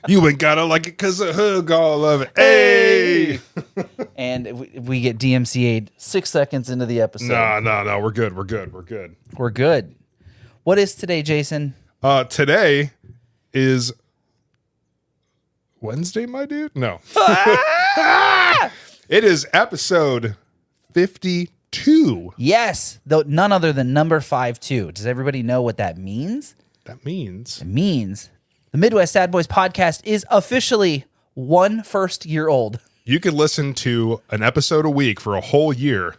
You ain't gotta like it because of hug all of it. Hey! And we get DMCA'd 6 seconds into the episode. No. We're good. We're good. What is today, Jason? Today is Wednesday, my dude? No. It is episode 52. Yes, though none other than number 52. Does everybody know what that means? That means... It means the Midwest Sad Boys podcast is officially 1 first year old. You could listen to an episode a week for a whole year.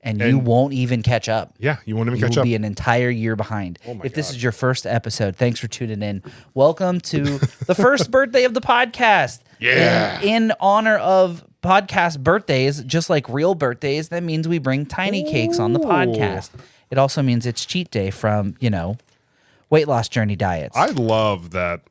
And you won't even catch up. Yeah, you won't even catch You'll up. be an entire year behind. Oh my if this God. is your first episode, thanks for tuning in. Welcome to the first birthday of the podcast. Yeah. And in honor of podcast birthdays, just like real birthdays, that means we bring tiny cakes on the podcast. It also means it's cheat day from, weight loss journey diets. I love that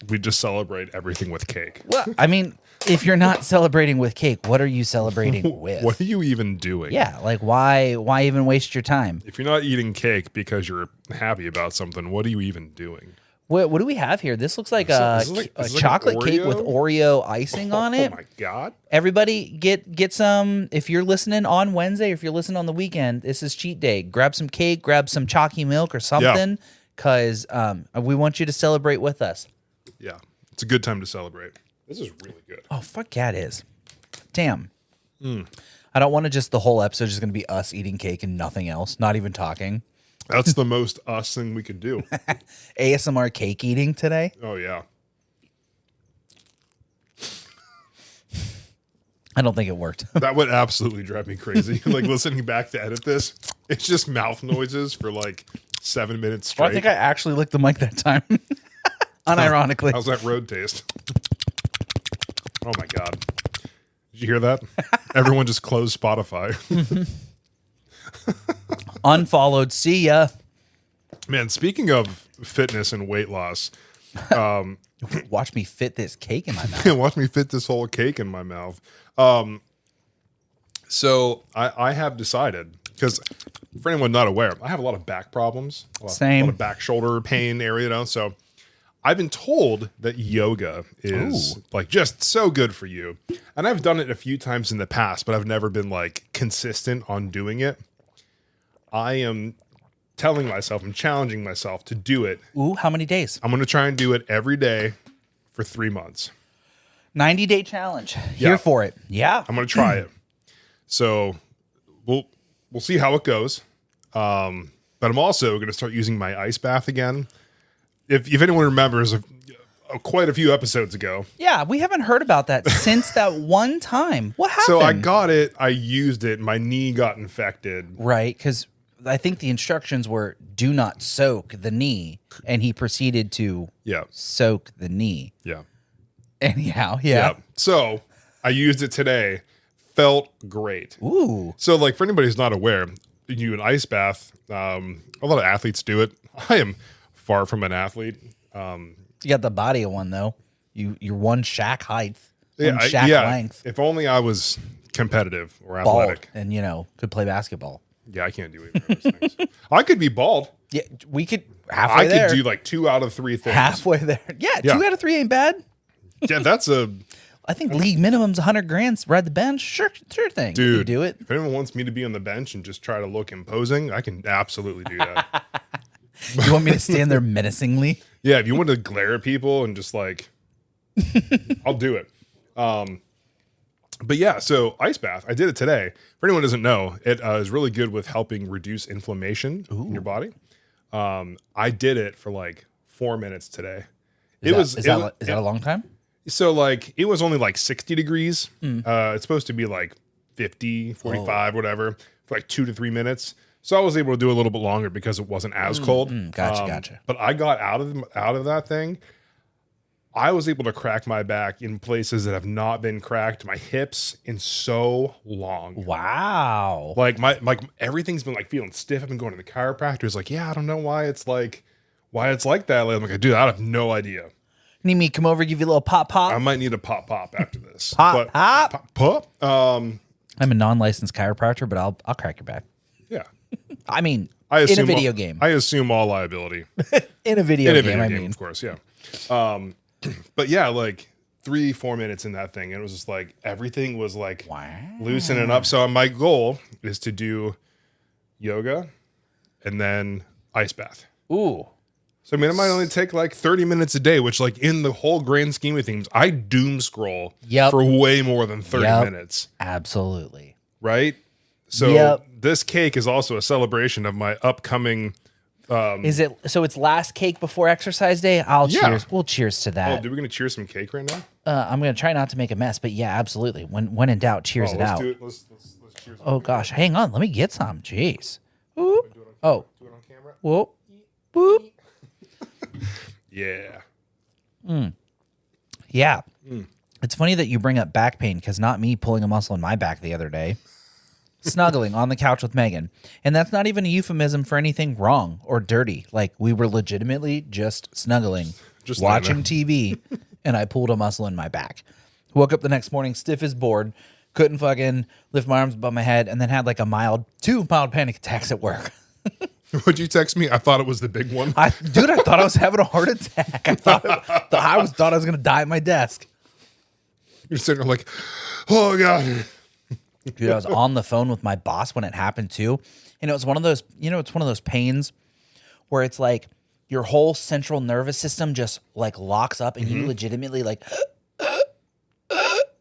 we just celebrate everything with cake. Well, I mean, if you're not celebrating with cake, what are you celebrating with? What are you even doing? Yeah, like why even waste your time? If you're not eating cake because you're happy about something, what are you even doing? What do we have here? This looks like Is a this like chocolate an cake with Oreo icing on it. Oh my God. Everybody get some. If you're listening on Wednesday, or if you're listening on the weekend, this is cheat day. Grab some cake, grab some chalky milk or something, because we want you to celebrate with us. Yeah, it's a good time to celebrate. This is really good. Oh, fuck yeah, it is. Damn. I don't want to just the whole episode just going to be us eating cake and nothing else, not even talking. That's the most us thing we could do. ASMR cake eating today. Oh, yeah. I don't think it worked. That would absolutely drive me crazy. Like listening back to edit this, it's just mouth noises for like 7 minutes straight. Well, I think I actually licked the mic that time. Unironically. How's that road taste? Oh my God. Did you hear that? Everyone just closed Spotify. Unfollowed. See ya. Man, speaking of fitness and weight loss, Watch me fit this cake in my mouth. watch me fit this whole cake in my mouth. So I have decided, because for anyone not aware, I have a lot of back problems. A Same. lot of back shoulder pain area, So I've been told that yoga is like just so good for you. And I've done it a few times in the past, but I've never been like consistent on doing it. I am telling myself and challenging myself to do it. Ooh, how many days? I'm going to try and do it every day for 3 months. 90-day challenge. Yeah. Here for it. Yeah. I'm going to try it. So we'll see how it goes. But I'm also going to start using my ice bath again. If anyone remembers, quite a few episodes ago. Yeah, we haven't heard about that since that one time. What happened? So I got it. I used it. My knee got infected. Right, because I think the instructions were do not soak the knee, and he proceeded to soak the knee. Yeah. Anyhow, yeah. So I used it today. Felt great. Ooh. So like for anybody who's not aware, you do an ice bath. A lot of athletes do it. I am far from an athlete. You got the body of one, though. You're one Shaq height, one Yeah, Shaq length, If only I was competitive or bald, athletic. and, could play basketball. Yeah, I can't do either of those things. I could be bald. Yeah, we could halfway I there. could do like 2 out of 3 things. halfway there. Yeah, Yeah. 2 out of 3 ain't bad. Yeah, that's a I think league minimum's 100 grand. Ride the bench, sure thing. You dude. can do it. If anyone wants me to be on the bench and just try to look imposing, I can absolutely do that. You want me to stand there menacingly? Yeah, if you want to glare at people and just like, I'll do it. But yeah, so ice bath. I did it today. For anyone who doesn't know, it is really good with helping reduce inflammation in your body. I did it for like 4 minutes today. Is that a long time? So like it was only like 60 degrees. It's supposed to be like 50, 45, whatever, for like 2 to 3 minutes. So I was able to do a little bit longer because it wasn't as cold. Gotcha. But I got out of that thing. I was able to crack my back in places that have not been cracked, my hips, in so long. Wow. Like everything's been like feeling stiff. I've been going to the chiropractor. He's like, yeah, I don't know why it's like that. I'm like, dude, I have no idea. Need me to come over, give you a little pop? I might need a pop after this. Pop. I'm a non-licensed chiropractor, but I'll crack your back. Yeah. I mean, I assume in a video game. I assume all liability. In a video game, I mean. Of course, yeah. But yeah, like 3-4 minutes in that thing, and it was just like everything was like loosening up. So my goal is to do yoga and then ice bath. Ooh. So I mean, it might only take like 30 minutes a day, which like in the whole grand scheme of things, I doom scroll for way more than 30 minutes. Absolutely. Right? So this cake is also a celebration of my upcoming. Is it so? It's last cake before exercise day. Cheers. We'll cheers to that. Oh, dude, we're gonna cheers some cake right now. I'm gonna try not to make a mess, but yeah, absolutely. When in doubt, cheers it out. Let's cheers. Oh gosh, hang on. Let me get some. Jeez. Whoop. Oh. Do it on camera. Whoop. Whoop. Yeah. Yeah. It's funny that you bring up back pain because not me pulling a muscle in my back the other day. Snuggling on the couch with Megan. And that's not even a euphemism for anything wrong or dirty. Like, we were legitimately just snuggling, just watching TV, and I pulled a muscle in my back. Woke up the next morning stiff as board, couldn't fucking lift my arms above my head, and then had like two mild panic attacks at work. What'd you text me? I thought it was the big one. I thought I was having a heart attack. I thought I was going to die at my desk. You're sitting there like, oh God. Dude, I was on the phone with my boss when it happened too. And it was one of those, it's one of those pains where it's like your whole central nervous system just like locks up and you legitimately like,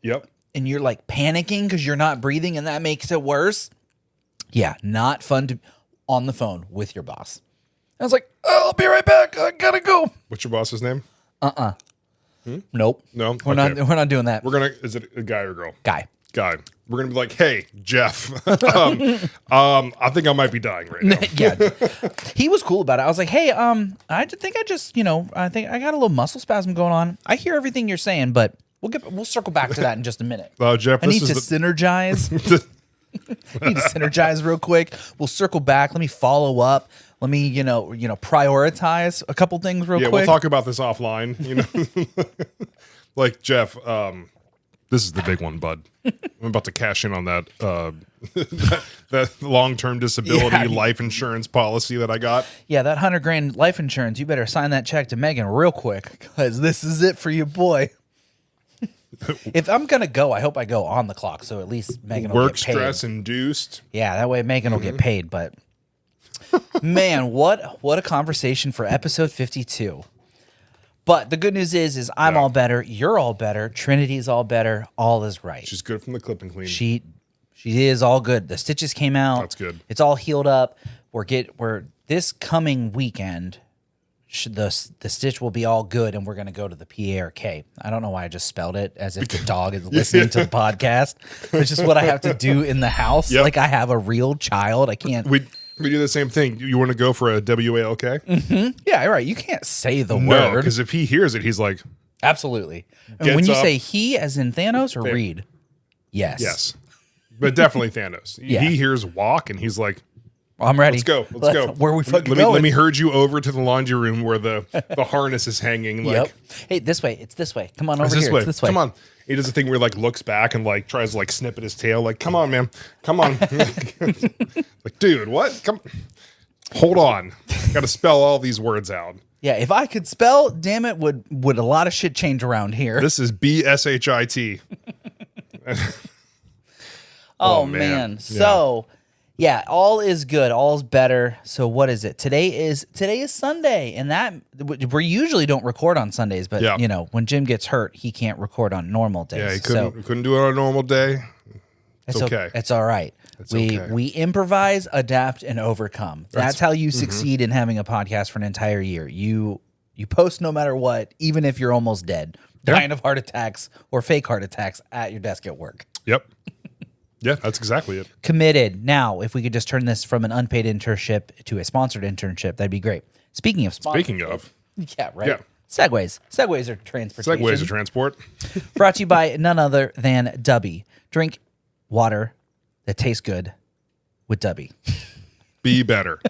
yep. And you're like panicking because you're not breathing and that makes it worse. Yeah, not fun to on the phone with your boss. I was like, oh, I'll be right back. I gotta go. What's your boss's name? Nope. No, we're not doing that. Is it a guy or girl? Guy. We're gonna be like, hey, Jeff. I think I might be dying right now. Yeah. He was cool about it. I was like, hey, I think I just, I think I got a little muscle spasm going on. I hear everything you're saying, but we'll circle back to that in just a minute. Jeff, I need to synergize. Need to synergize real quick. We'll circle back. Let me follow up. Let me, prioritize a couple things real quick. Yeah, we'll talk about this offline. Like Jeff, this is the big one, bud. I'm about to cash in on that that long-term disability life insurance policy that I got. Yeah, that $100,000 life insurance. You better sign that check to Megan real quick because this is it for you, boy. If I'm gonna go, I hope I go on the clock, so at least Megan will get paid. Work stress induced. Yeah, that way Megan will get paid. But man, what a conversation for episode 52. But the good news is I'm all better, you're all better, Trinity's all better, all is right. She's good from the clip and clean. She is all good. The stitches came out. That's good. It's all healed up. We're this coming weekend. The stitch will be all good, and we're going to go to the PARK. I don't know why I just spelled it as if the dog is listening to the podcast. It's just what I have to do in the house. Yep. Like I have a real child. I can't. We do the same thing. You want to go for a WALK? Mm-hmm. Yeah, right. You can't say the word. No, because if he hears it, he's like... Absolutely. And when you say he as in Thanos or Reed? Yes. Yes. But definitely Thanos. Yeah. He hears walk, and he's like... I'm ready. Let's go. Let's go. Where we fucking going? Let me herd you over to the laundry room where the harness is hanging. Like, yep. Hey, this way. It's this way. Come on over here. It's this way. Come on. He does a thing where he like looks back and like tries to like snip at his tail. Like, come on, man. Come on. Like, dude, what? Come. Hold on. Got to spell all these words out. Yeah, if I could spell, damn it, would a lot of shit change around here. This is BSHIT. Oh man. So. Yeah, all is good. All's better. So what is it? Today is Sunday, and that we usually don't record on Sundays, but when Jim gets hurt, he can't record on normal days. Yeah, he couldn't do it on a normal day. It's okay. It's all right. We improvise, adapt, and overcome. That's how you succeed in having a podcast for an entire year. You post no matter what, even if you're almost dead, dying of heart attacks or fake heart attacks at your desk at work. Yep. Yeah, that's exactly it. Committed. Now, if we could just turn this from an unpaid internship to a sponsored internship, that'd be great. Speaking of. Yeah, right. Yeah. Segways are transportation. Segways are transport. Brought to you by none other than Dubby. Drink water that tastes good with Dubby. Be better.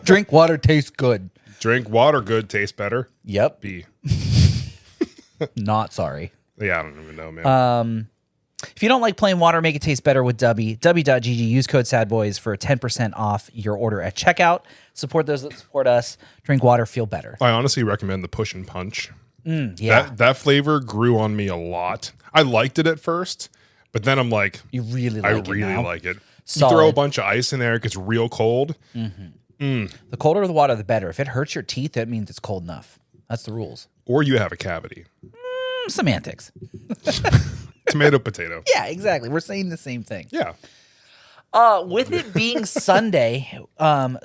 Drink water tastes good. Drink water good tastes better. Yep. Be. Not sorry. Yeah, I don't even know, man. If you don't like plain water, make it taste better with Dubby. Dubby.gg. Use code SADBOYS for 10% off your order at checkout. Support those that support us. Drink water, feel better. I honestly recommend the push and punch Yeah. That flavor grew on me a lot. I liked it at first, but then I'm like, You really I like it really now? like it. Solid. You throw a bunch of ice in there, it gets real cold. The colder the water, the better. If it hurts your teeth, that means it's cold enough. That's the rules. Or you have a cavity. Semantics. Tomato, potato. Yeah, exactly. We're saying the same thing. Yeah. With it being Sunday,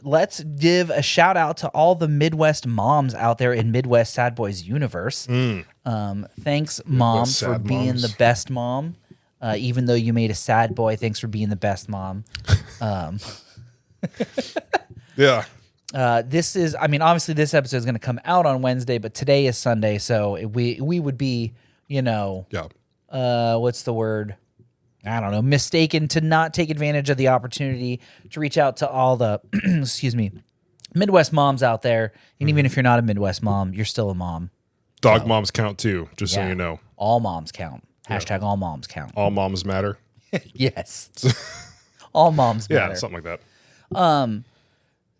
let's give a shout out to all the Midwest moms out there in Midwest Sad Boys universe. Thanks, Mom, for sad being moms. the best mom. Even though you made a sad boy, thanks for being the best mom. Yeah. This is, I mean, obviously this episode is going to come out on Wednesday, but today is Sunday, so we would be, Yeah. what's the word? I don't know, mistaken to not take advantage of the opportunity to reach out to all the, excuse me, Midwest moms out there. And even if you're not a Midwest mom, you're still a mom. Dog moms count too, just so Yeah. you know. All moms count. Hashtag all moms count. All moms matter. Yes. All moms Yeah, matter. something like that.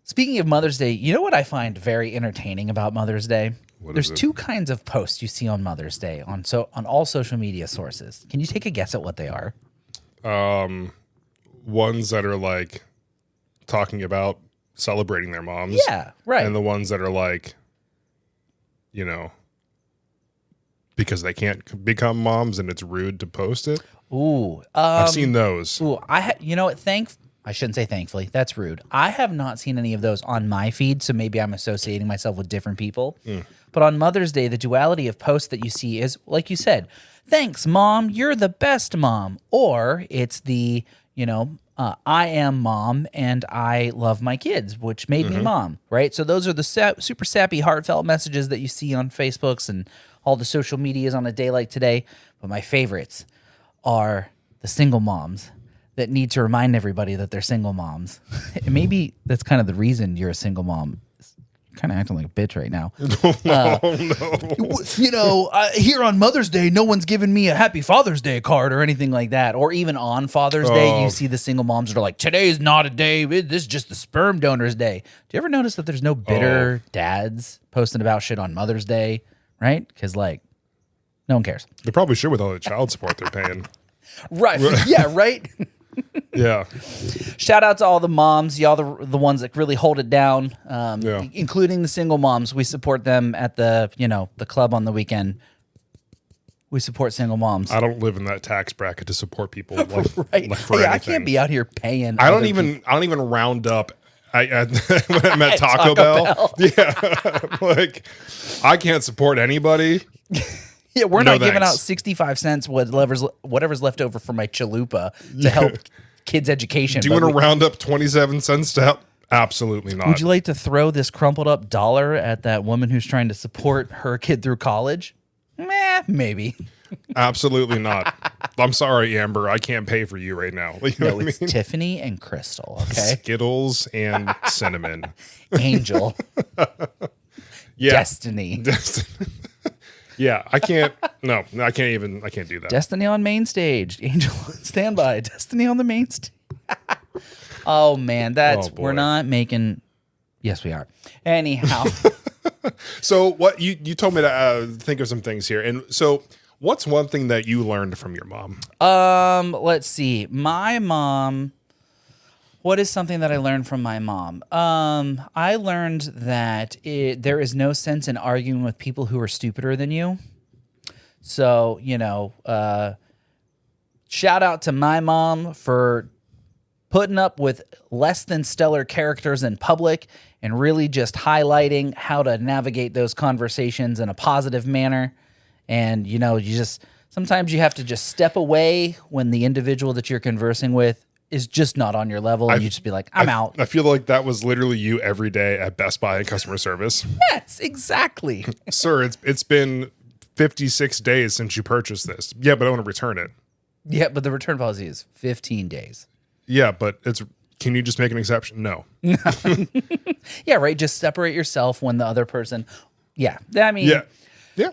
Speaking of Mother's Day, you know what I find very entertaining about Mother's Day? What There's is it? two kinds of posts you see on Mother's Day on all social media sources. Can you take a guess at what they are? Ones that are like talking about celebrating their moms. Yeah, right. And the ones that are like, you know, because they can't become moms and it's rude to post it. Ooh, I've seen those. ooh, you know what? I shouldn't say thankfully. That's rude. I have not seen any of those on my feed, so maybe I'm associating myself with different people. But on Mother's Day, the duality of posts that you see is, like you said, thanks, Mom, you're the best mom. Or it's the, I am mom and I love my kids, which made me mom, right? So those are the super sappy, heartfelt messages that you see on Facebooks and all the social medias on a day like today. But my favorites are the single moms that need to remind everybody that they're single moms. And maybe that's kind of the reason you're a single mom. You're kind of acting like a bitch right now. Here on Mother's Day, no one's giving me a Happy Father's Day card or anything like that. Or even on Father's Day, you see the single moms that are like, today's not a day. This is just the sperm donor's day. Do you ever notice that there's no bitter dads posting about shit on Mother's Day? Right? Because, no one cares. They probably should with all the child support they're paying. Right. Yeah, right? Yeah. Shout out to all the moms, y'all the ones that really hold it down, Yeah. including the single moms. We support them at the club on the weekend. We support single moms. I don't live in that tax bracket to support people Right? for Hey, anything. I can't be out here paying. I don't other even round up when I'm at Taco Bell. Yeah. Like I can't support anybody. Yeah, we're No not giving out thanks. 65 cents, whatever's left over for my chalupa to help kids' education. Do you But want to round up 27 cents to help? Absolutely not. would you like to throw this crumpled up dollar at that woman who's trying to support her kid through college? Maybe. Absolutely not. I'm sorry, Amber. I can't pay for you right now. You know No, what it's I mean? Tiffany and Crystal, okay? Skittles and cinnamon. Angel. Yeah. Destiny. Yeah, I can't. No, I can't do that. Destiny on main stage. Angel stand by. Destiny on the main stage. Oh man, Oh, boy. we're not making. Yes, we are. Anyhow, So what you told me to think of some things here. And so what's one thing that you learned from your mom? let's see. My mom. What is something that I learned from my mom? I learned that there is no sense in arguing with people who are stupider than you. So, shout out to my mom for putting up with less than stellar characters in public and really just highlighting how to navigate those conversations in a positive manner. And, sometimes you have to just step away when the individual that you're conversing with is just not on your level, and you just be like, I'm out. I feel like that was literally you every day at Best Buy and customer service. Yes, exactly. Sir, it's been 56 days since you purchased this. Yeah, but I want to return it. Yeah, but the return policy is 15 days. Yeah, but can you just make an exception? No. Yeah, right. Just separate yourself when the other person. Yeah, I mean, Yeah. Yeah.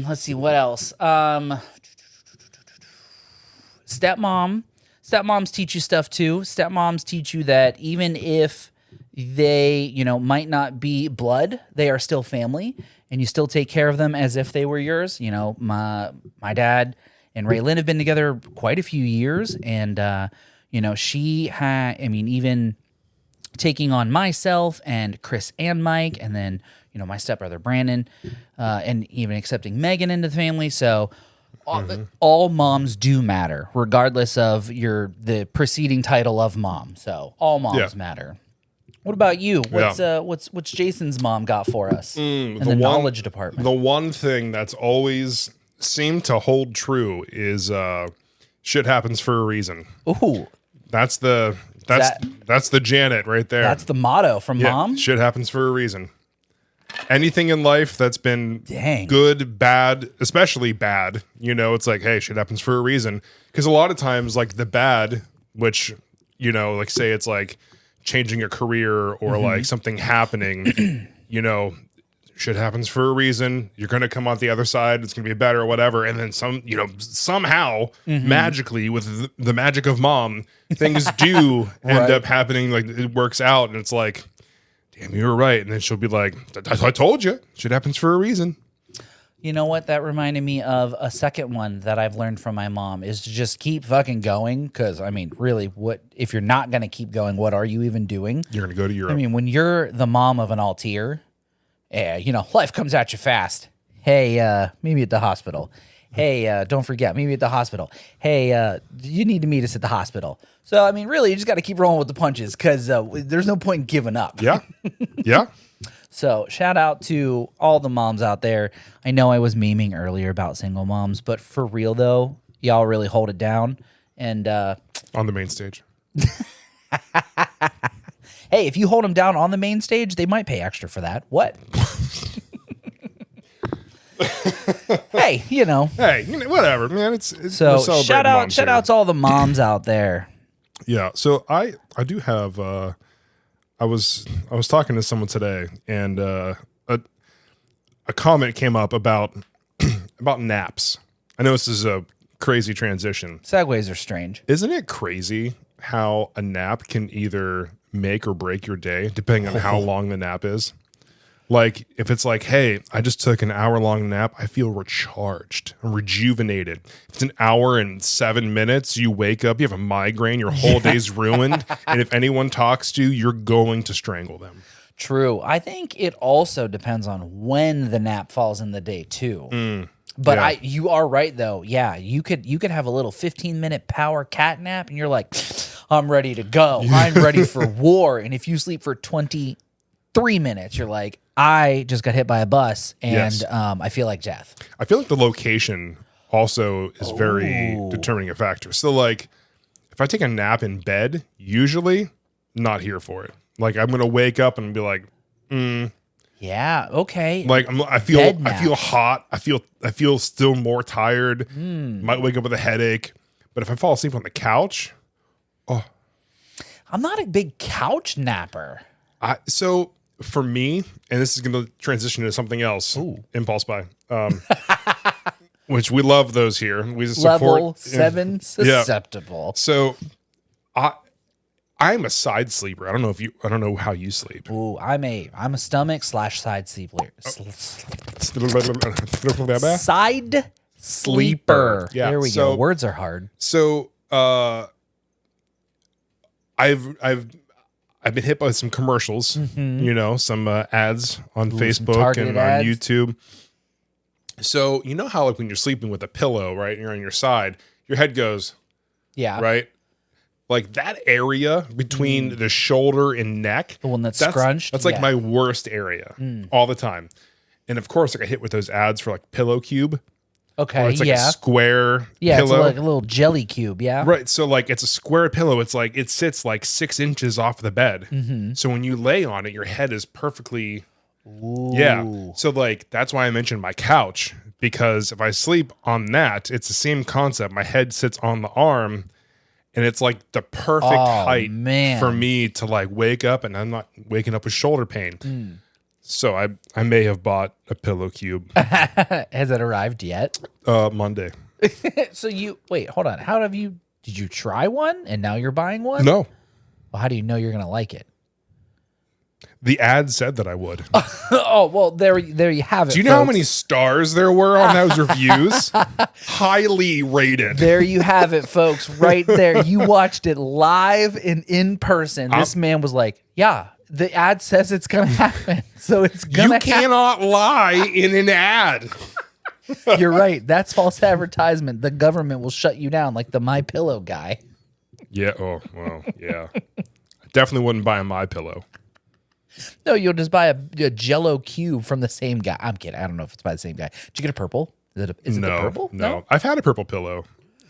let's see what else. Stepmoms teach you stuff too. Stepmoms teach you that even if they, might not be blood, they are still family. and you still take care of them as if they were yours. You know, my dad and Raylan have been together quite a few years, and you know, even taking on myself and Chris and Mike, and then, you know, my stepbrother Brandon, and even accepting Megan into the family. So all moms do matter, regardless of the preceding title of mom. So all moms matter. What about you? What's Jason's mom got for us in the knowledge department? The one thing that's always seemed to hold true is shit happens for a reason. Ooh. That's the Janet right there. That's the motto from mom? Shit happens for a reason. Anything in life that's been good, bad, especially bad, you know, it's like, hey, shit happens for a reason. Because a lot of times, like the bad, which, you know, like say it's like changing a career or like something happening, you know, shit happens for a reason. You're going to come out the other side. It's going to be better or whatever. And then somehow magically with the magic of mom, things do end up happening. Like it works out. And it's like, damn, you were right. And then she'll be like, I told you, shit happens for a reason. You know what? That reminded me of a second one that I've learned from my mom is to just keep fucking going. Because, I mean, really, if you're not going to keep going, what are you even doing? You're going to go to Europe. I mean, when you're the mom of an Altier, you know, life comes at you fast. Hey, meet me at the hospital. Hey, don't forget, meet me at the hospital. Hey, you need to meet us at the hospital. So, I mean, really, you just got to keep rolling with the punches because there's no point in giving up. Yeah. Yeah. So shout out to all the moms out there. I know I was memeing earlier about single moms, but for real though, y'all really hold it down. And on the main stage. Hey, if you hold them down on the main stage, they might pay extra for that. What? Hey, you know. Hey, whatever, man. It's so shout out to all the moms out there. Yeah. So I do have. I was talking to someone today, and a comment came up about about naps. I know this is a crazy transition. Segways are strange. Isn't it crazy how a nap can either make or break your day, depending on how long the nap is? Like, if it's like, hey, I just took an hour-long nap, I feel recharged and rejuvenated. If it's an hour and 7 minutes, you wake up, you have a migraine, your whole day's ruined, and if anyone talks to you, you're going to strangle them. True. I think it also depends on when the nap falls in the day, too. But you are right, though. Yeah, you could have a little 15-minute power cat nap, and you're like, I'm ready to go. I'm ready for war. And if you sleep for 23 minutes, you're like, I just got hit by a bus, and I feel like death. I feel like the location also is very determining a factor. So, like, if I take a nap in bed, usually not here for it. Like, I'm going to wake up and be like, yeah, okay. Like, I feel hot. I feel still more tired. Might wake up with a headache. But if I fall asleep on the couch, I'm not a big couch napper. So for me, and this is going to transition into something else, impulse buy, which we love those here. We support level 7 susceptible. So I'm a side sleeper. I don't know how you sleep. Ooh, I'm a stomach / side sleeper. Side sleeper. Yeah. There we go. Words are hard. So I've been hit by some commercials, you know, some ads on Facebook and on YouTube. So you know how like when you're sleeping with a pillow, right, and you're on your side, your head goes, right, like that area between the shoulder and neck, the one that's scrunched. That's like my worst area all the time. And of course, like I hit with those ads for like Pillow Cube. Okay, or it's like a square pillow. It's like a little jelly cube, Right, so like it's a square pillow. It's like it sits like 6 inches off the bed. So when you lay on it, your head is perfectly, So like that's why I mentioned my couch, because if I sleep on that, it's the same concept. My head sits on the arm, and it's like the perfect height for me to like wake up, and I'm not waking up with shoulder pain. So I may have bought a Pillow Cube. Has it arrived yet? Monday. So wait, hold on. Did you try one and now you're buying one? No. Well, how do you know you're going to like it? The ad said that I would. Oh, well, there you have it. Do you know how many stars there were on those reviews? Highly rated. There you have it, folks. Right there. You watched it live and in person. This man was like, yeah, the ad says it's going to happen. So it's going to happen. You cannot lie in an ad. You're right. That's false advertisement. The government will shut you down like the MyPillow guy. Yeah. Oh, well, yeah. I definitely wouldn't buy a MyPillow. No, you'll just buy a Jello cube from the same guy. I'm kidding. I don't know if it's by the same guy. Did you get a purple? Is it the purple? No. I've had a purple pillow.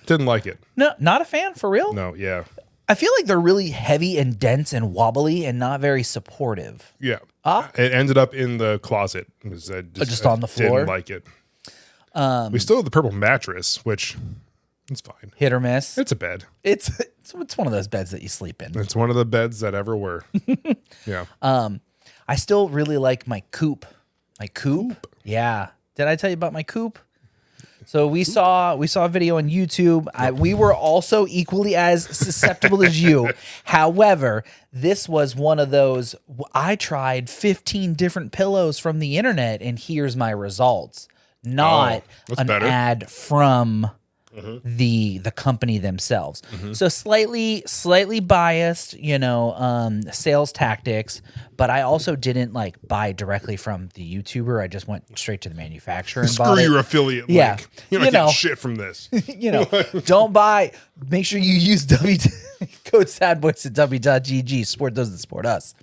Didn't like it. No, not a fan, for real? No, yeah. I feel like they're really heavy and dense and wobbly and not very supportive. Yeah. It ended up in the closet. Just on the floor? Didn't like it. We still have the purple mattress, which it's fine. Hit or miss. It's a bed. It's one of those beds that you sleep in. It's one of the beds that ever were. Yeah. I still really like my coupe. My coupe? Yeah. Did I tell you about my coupe? So we saw a video on YouTube. We were also equally as susceptible as you. However, this was one of those, I tried 15 different pillows from the internet and here's my results. Not an ad from the company themselves. So slightly biased, sales tactics, but I also didn't like buy directly from the YouTuber. I just went straight to the manufacturer and bought it. Screw your affiliate Yeah. link. You're not getting shit from this. Don't buy. Make sure you use code SADBOYS at W.GG. Support those that support us.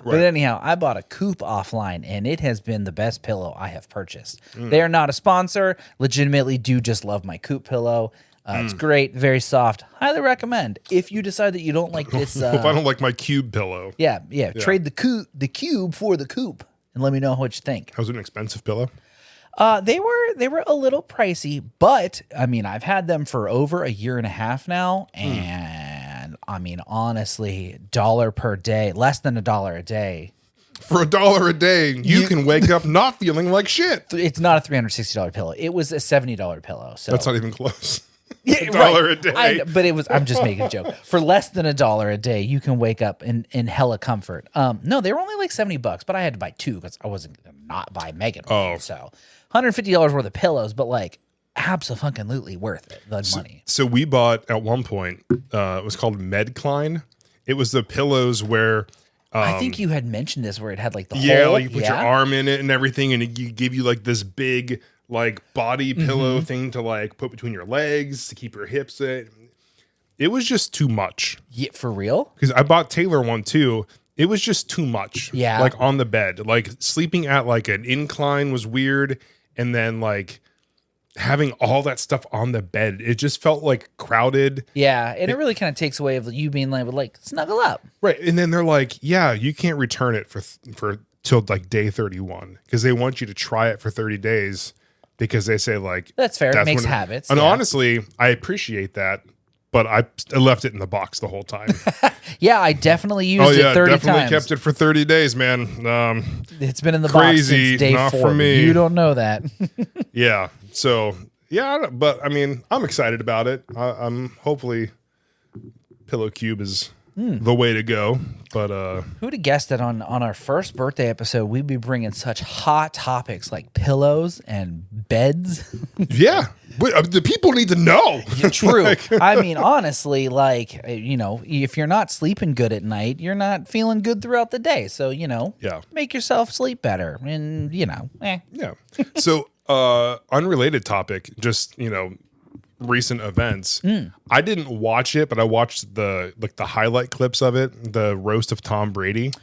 But anyhow, I bought a coupe offline, and it has been the best pillow I have purchased. They are not a sponsor. Legitimately do just love my coupe pillow. It's great, very soft. Highly recommend. If you decide that you don't like this... if I don't like my cube pillow. Yeah. Trade the cube for the coupe, and let me know what you think. That was an expensive pillow? They were a little pricey, but, I mean, I've had them for over a year and a half now, and... I mean, honestly, $1 per day, less than $1 a day. For $1 a day, you can wake up not feeling like shit. It's not a $360 pillow. It was a $70 pillow. So that's not even close. Yeah, $1 a day. But it was. I'm just making a joke. For less than $1 a day, you can wake up in hella comfort. No, they were only like $70, but I had to buy two because I wasn't gonna not buy Megan. So $150 worth of pillows, but like. Absolutely worth it. The money. So we bought at one point. It was called Medcline. It was the pillows where I think you had mentioned this, where it had like the hole. like you put your arm in it and everything, and it give you like this big like body pillow thing to like put between your legs to keep your hips in. It was just too much. Yeah, for real? Because I bought Taylor one too. It was just too much. Yeah, like on the bed, like sleeping at like an incline was weird, and then like. Having all that stuff on the bed, it just felt like crowded. Yeah, and it really kind of takes away of you being like snuggle up, right? And then they're like, "Yeah, you can't return it for till like day 31 because they want you to try it for 30 days because they say like that's fair. It makes habits." And honestly, I appreciate that, but I left it in the box the whole time. Yeah, I definitely used it 30 definitely times. Kept it for 30 days, man. It's been in the box since day not 4. For me. You don't know that. Yeah. So, yeah, but I mean, I'm excited about it. I'm hopefully Pillow Cube is the way to go. But who'd have guessed that on our first birthday episode, we'd be bringing such hot topics like pillows and beds? Yeah. But, the people need to know. True. I mean, honestly, like, if you're not sleeping good at night, you're not feeling good throughout the day. So, make yourself sleep better. And, Yeah. So, unrelated topic, just, recent events. I didn't watch it, but I watched the highlight clips of it, the roast of Tom Brady.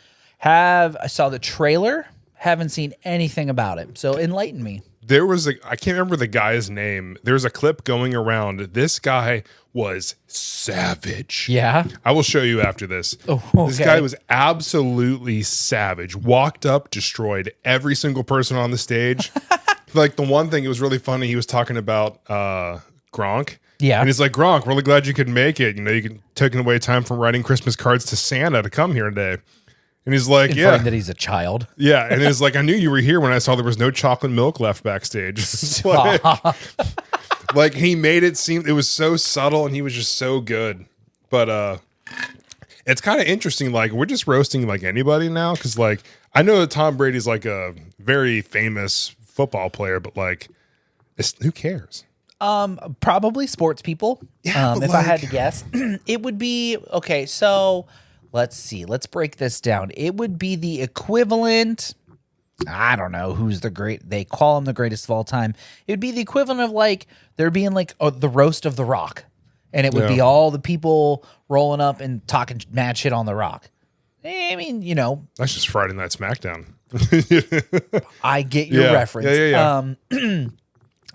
I saw the trailer, haven't seen anything about it. So enlighten me. There was I can't remember the guy's name. There's a clip going around. This guy was savage. Yeah. I will show you after this. Oh, okay. This guy was absolutely savage. Walked up, destroyed every single person on the stage. Like the one thing, it was really funny. He was talking about Gronk. Yeah. And he's like, Gronk, really glad you could make it. You can taking away time from writing Christmas cards to Santa to come here today. And he's like, that he's a child. Yeah. And he's like, I knew you were here when I saw there was no chocolate milk left backstage. like he made it seem, it was so subtle and he was just so good. But It's kind of interesting. Like, we're just roasting like anybody now. Cause like, I know that Tom Brady's like a very famous football player, but like, who cares? Probably sports people. Yeah, If I had to guess, it would be okay. So let's see. Let's break this down. It would be the equivalent. I don't know who's the great. They call him the greatest of all time. It would be the equivalent of like there being like the roast of The Rock, and it would be all the people rolling up and talking mad shit on The Rock. I mean, you know, that's just Friday Night SmackDown. I get your reference. Yeah.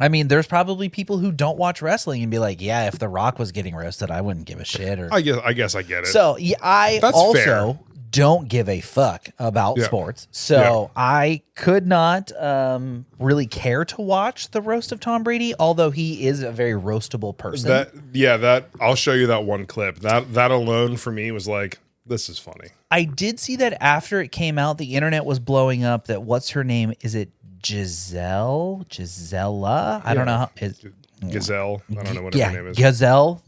I mean, there's probably people who don't watch wrestling and be like, yeah, if The Rock was getting roasted, I wouldn't give a shit. Or I guess I get it. So yeah, I That's also fair. don't give a fuck about sports. So I could not really care to watch the roast of Tom Brady, although he is a very roastable person. That I'll show you that one clip. That alone for me was like, this is funny. I did see that after it came out, the internet was blowing up that what's her name? Is it Gisella? I don't know how Gazelle. I don't know what her name is. Gazelle.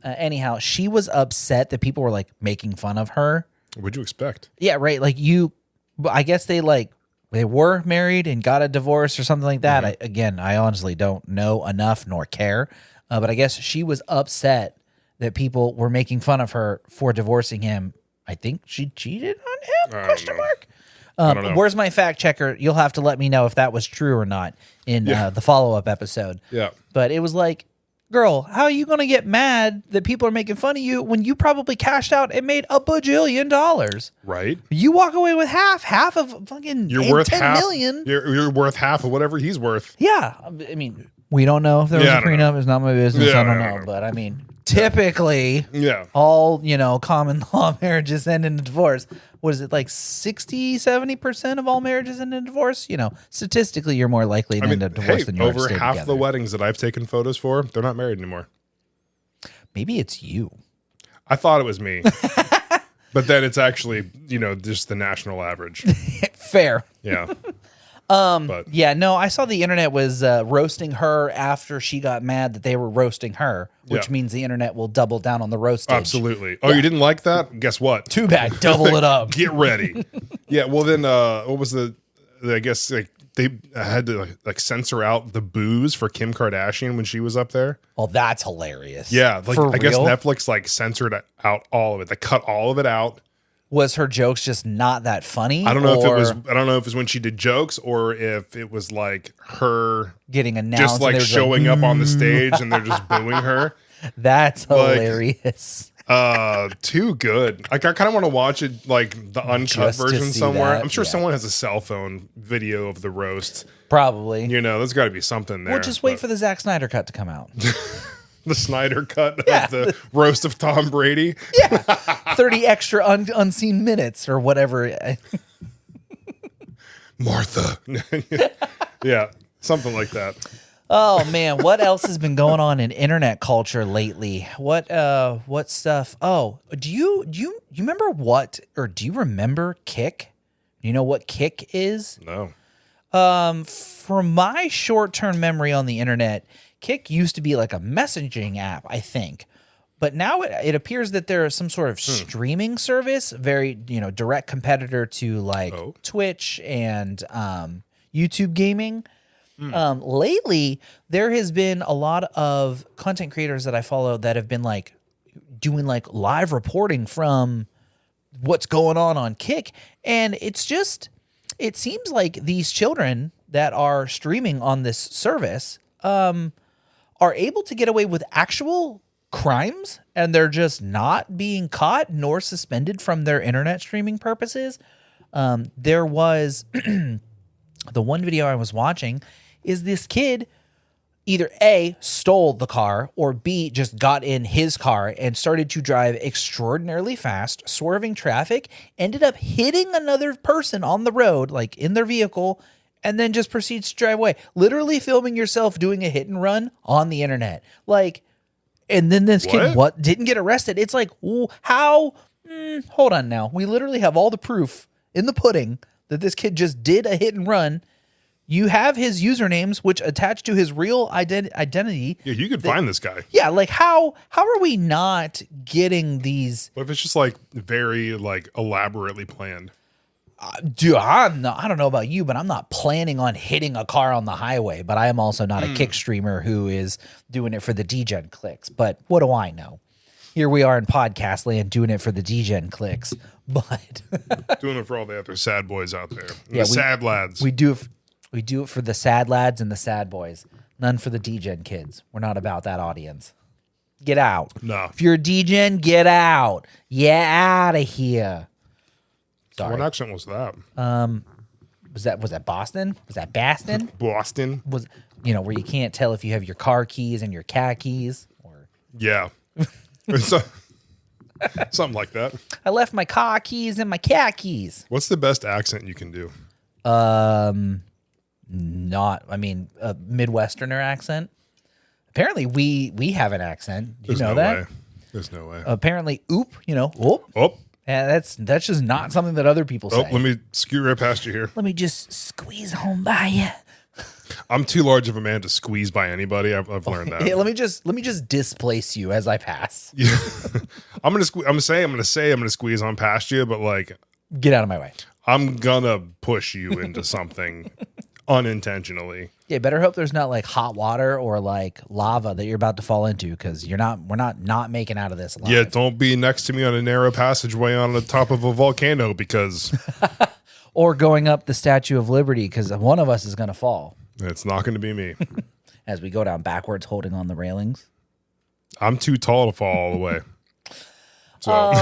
Anyhow, she was upset that people were like making fun of her. What'd you expect? Yeah, right. Like I guess they were married and got a divorce or something like that. I honestly don't know enough nor care. But I guess she was upset that people were making fun of her for divorcing him. I think she cheated on him? Question mark. I don't know. Where's my fact checker? You'll have to let me know if that was true or not in the follow-up episode. Yeah. But it was like, girl, how are you going to get mad that people are making fun of you when you probably cashed out and made $1 bajillion? Right. You walk away with half of fucking You're worth 10 million. You're worth half of whatever he's worth. Yeah. I mean, we don't know if there was a prenup. It's not my business. Yeah, I don't know. But I mean, typically, all, common law marriages end in a divorce. What is it, like 60, 70% of all marriages end in divorce? Statistically, you're more likely to end a divorce than you are to over stay half together. the weddings that I've taken photos for, they're not married anymore. Maybe it's you. I thought it was me. But then it's actually, just the national average. Fair. Yeah. Yeah, no, I saw the internet was roasting her after she got mad that they were roasting her, which means the internet will double down on the roastage. Absolutely. Oh, you didn't like that? Guess what? Too bad. Double it up. Get ready. Yeah. Well, then, what was I guess like they had to like censor out the boos for Kim Kardashian when she was up there. Oh, that's hilarious. Yeah. Like For I guess real? Netflix like censored out all of it. They cut all of it out. Was her jokes just not that funny? I don't know if it was when she did jokes or if it was like her getting announced, just like showing up on the stage and they're just booing her. That's hilarious. Too good. Like I kind of want to watch it like the uncut Just to version see somewhere. that, I'm sure yeah. someone has a cell phone video of the roast. Probably. There's got to be something there. We'll just wait for the Zack Snyder cut to come out. the Snyder cut Yeah. of the roast of Tom Brady. Yeah. 30 extra unseen minutes or whatever. Martha. Yeah, something like that. Oh man, what else has been going on in internet culture lately? What stuff? Oh, do you remember do you remember Kick? Do you know what Kick is? No. From my short-term memory on the internet, Kick used to be like a messaging app, I think. But now it appears that there is some sort of streaming service, very, direct competitor to like Twitch and YouTube gaming. Lately, there has been a lot of content creators that I follow that have been like doing like live reporting from what's going on Kick. And it seems like these children that are streaming on this service are able to get away with actual crimes, and they're just not being caught nor suspended from their internet streaming purposes. There was the one video I was watching is this kid either A, stole the car, or B, just got in his car and started to drive extraordinarily fast, swerving traffic, ended up hitting another person on the road, like in their vehicle, and then just proceeds to drive away. Literally filming yourself doing a hit and run on the internet. Like, and then this kid didn't get arrested. It's like, how? Hold on now. We literally have all the proof in the pudding that this kid just did a hit and run, You have his usernames, which attach to his real identity. Yeah, you could find this guy. Yeah, like how are we not getting these? What if it's just like very like elaborately planned? Dude, I don't know about you, but I'm not planning on hitting a car on the highway. But I am also not a kick streamer who is doing it for the DGen clicks. But what do I know? Here we are in podcast land doing it for the DGen clicks. But Doing it for all the other sad boys out there. Yeah, The sad lads. we do it for the sad lads and the sad boys. None for the DGen kids. We're not about that audience. Get out. No. If you're a DGen, get out. Yeah, out of here. Sorry. What accent was that? Was that Boston? Was that Baston? Boston. Was where you can't tell if you have your car keys and your cat keys or Yeah. Something like that. I left my car keys and my cat keys. What's the best accent you can do? A Midwesterner accent. Apparently we have an accent. Do you know that? Way. There's no way. Apparently, oop, oop. Oh. And that's just not something that other people say. Oh, let me scoot right past you here. Let me just squeeze home by you. I'm too large of a man to squeeze by anybody. I've learned that. Hey, let me just displace you as I pass. Yeah. I'm gonna squeeze on past you, but like, Get out of my way. I'm gonna push you into something unintentionally. Yeah, better hope there's not like hot water or like lava that you're about to fall into because we're not making out of this alive. Yeah, don't be next to me on a narrow passageway on the top of a volcano because Or going up the Statue of Liberty because one of us is going to fall it's not going to be me. as we go down backwards holding on the railings. I'm too tall to fall all the way. So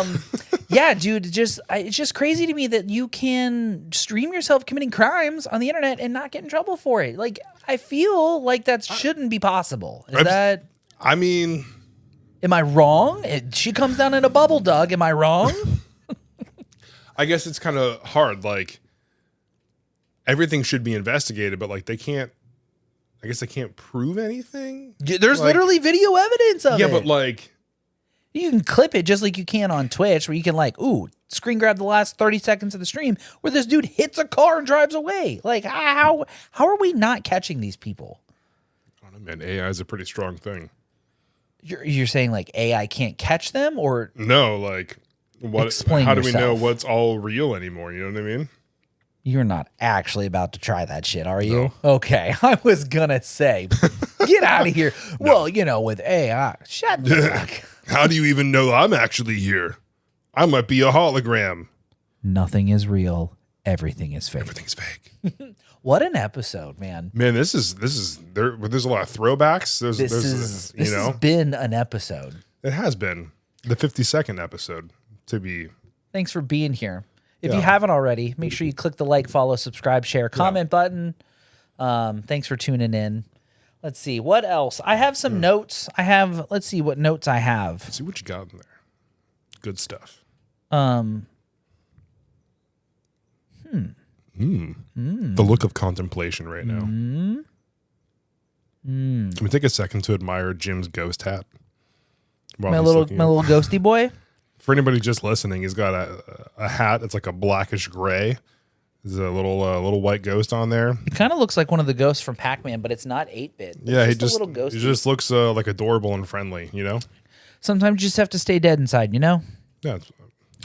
Yeah, dude, it's just crazy to me that you can stream yourself committing crimes on the internet and not get in trouble for it. Like, I feel like that shouldn't be possible. I mean, Am I wrong? She comes down in a bubble, Doug. Am I wrong? I guess it's kind of hard. Like, everything should be investigated, but like they can't prove anything. There's literally video evidence of it. Yeah, but like, you can clip it just like you can on Twitch, where you can screen grab the last 30 seconds of the stream where this dude hits a car and drives away. Like, how are we not catching these people? I don't know, man. AI is a pretty strong thing. You're saying like AI can't catch them, or No, like what? Explain how do we know yourself. what's all real anymore? You know what I mean? you're not actually about to try that shit, are you? No. Okay, I was gonna say, get out of here. No. Well, with AI, shut the fuck. How do you even know I'm actually here? I might be a hologram. Nothing is real. Everything is fake. Everything's fake. What an episode, man. Man, there's a lot of throwbacks. This has been an episode. It has been the 52nd episode to be. Thanks for being here. If you haven't already, make sure you click the like, follow, subscribe, share, comment button. Thanks for tuning in. Let's see what else. I have some notes. Let's see what notes I have. See what you got in there. Good stuff. The look of contemplation right now. Can we take a second to admire Jim's ghost hat? My little ghosty boy. For anybody just listening, he's got a hat that's like a blackish gray. There's a little white ghost on there. It kind of looks like one of the ghosts from Pac-Man, but it's not 8-bit. Yeah, he just looks like adorable and friendly, you know? Sometimes you just have to stay dead inside, you know? Yeah.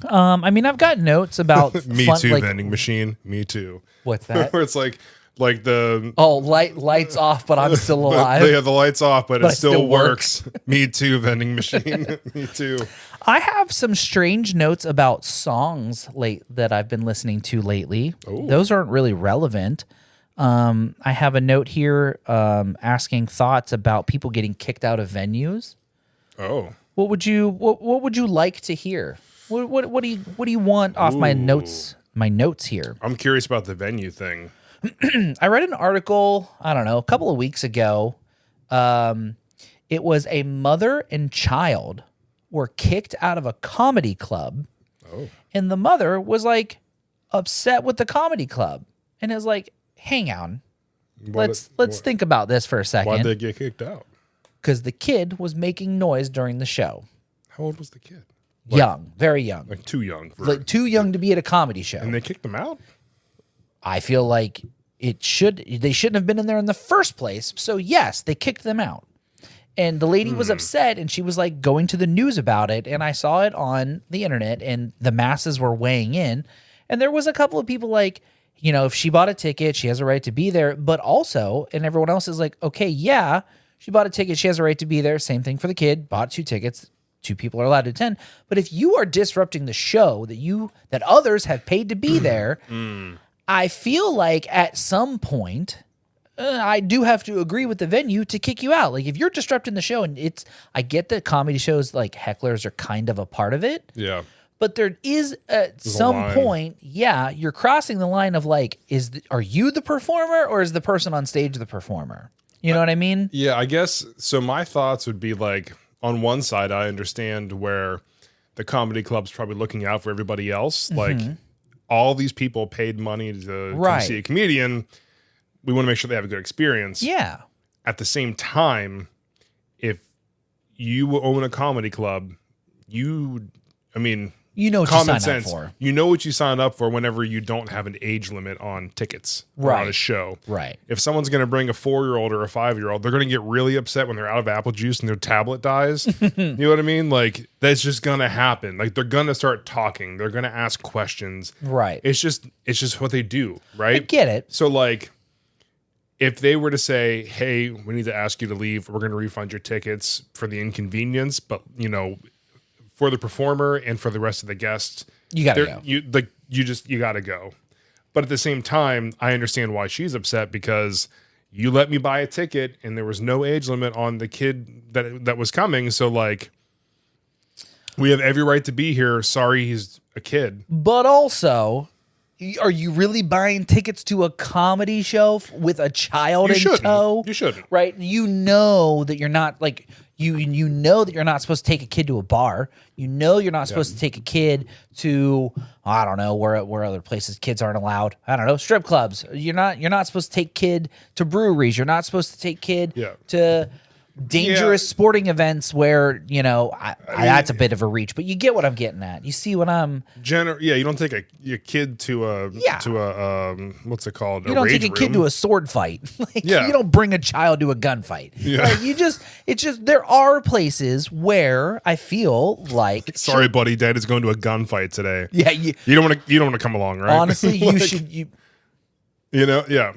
I've got notes about Me too, vending machine. Me too. What's that? Where it's like the lights off, but I'm still alive. They have the lights off, but it still works. Me too, vending machine. Me too. I have some strange notes about songs that I've been listening to lately. Ooh. Those aren't really relevant. I have a note here asking thoughts about people getting kicked out of venues. Oh. What would you like to hear? What do you want off my notes? My notes here. I'm curious about the venue thing. I read an article, I don't know, a couple of weeks ago. It was a mother and child were kicked out of a comedy club. Oh. And the mother was like upset with the comedy club. And is like, hang on. Let's think about this for a second. Why'd they get kicked out? Because the kid was making noise during the show. How old was the kid? Young, very young. Like too young. Too young to be at a comedy show. And they kicked them out? I feel like they shouldn't have been in there in the first place. So yes, they kicked them out. And the lady was upset, and she was like going to the news about it. And I saw it on the internet, and the masses were weighing in. And there was a couple of people like, you know, if she bought a ticket, she has a right to be there. But also, and everyone else is like, okay, yeah, she bought a ticket, she has a right to be there. Same thing for the kid, bought 2 tickets. 2 people are allowed to attend. But if you are disrupting the show that others have paid to be there, I feel like at some point, I do have to agree with the venue to kick you out. Like if you're disrupting the show, and I get that comedy shows like hecklers are kind of a part of it. Yeah. But there is at some point, you're crossing the line of like, are you the performer or is the person on stage the performer? You know what I mean? Yeah, I guess. So my thoughts would be like, on one side, I understand where the comedy club's probably looking out for everybody else. Like all these people paid money to come see a comedian. We want to make sure they have a good experience. Yeah. At the same time, if you own a comedy club, you know what common sense, you know what you sign up for whenever you don't have an age limit on tickets or on a show. Right. If someone's going to bring a 4-year-old or a 5-year-old, they're going to get really upset when they're out of apple juice and their tablet dies. You know what I mean? Like that's just going to happen. Like they're going to start talking. They're going to ask questions. Right. It's just what they do. Right. I get it. So like, if they were to say, hey, we need to ask you to leave, we're going to refund your tickets for the inconvenience, but you know, for the performer and for the rest of the guests, you gotta go. You gotta go. But at the same time, I understand why she's upset because you let me buy a ticket and there was no age limit on the kid that was coming. So like, we have every right to be here. Sorry, he's a kid. But also, are you really buying tickets to a comedy show with a child in tow? You shouldn't. Right? You know that you're not like you know that you're not supposed to take a kid to a bar. You know you're not supposed to take a kid to I don't know where other places kids aren't allowed. I don't know, strip clubs. You're not supposed to take kid to breweries. You're not supposed to take kid to dangerous sporting events where, you know, that's a bit of a reach, but you get what I'm getting at. You see what I'm... you don't take your kid to a what's it called? You don't take a kid to a sword fight. You don't bring a child to a gunfight. Yeah. It's just, there are places where I feel like... Sorry, buddy, Dad is going to a gunfight today. Yeah. You don't want to come along, right? Honestly, like, you should... You know, yeah.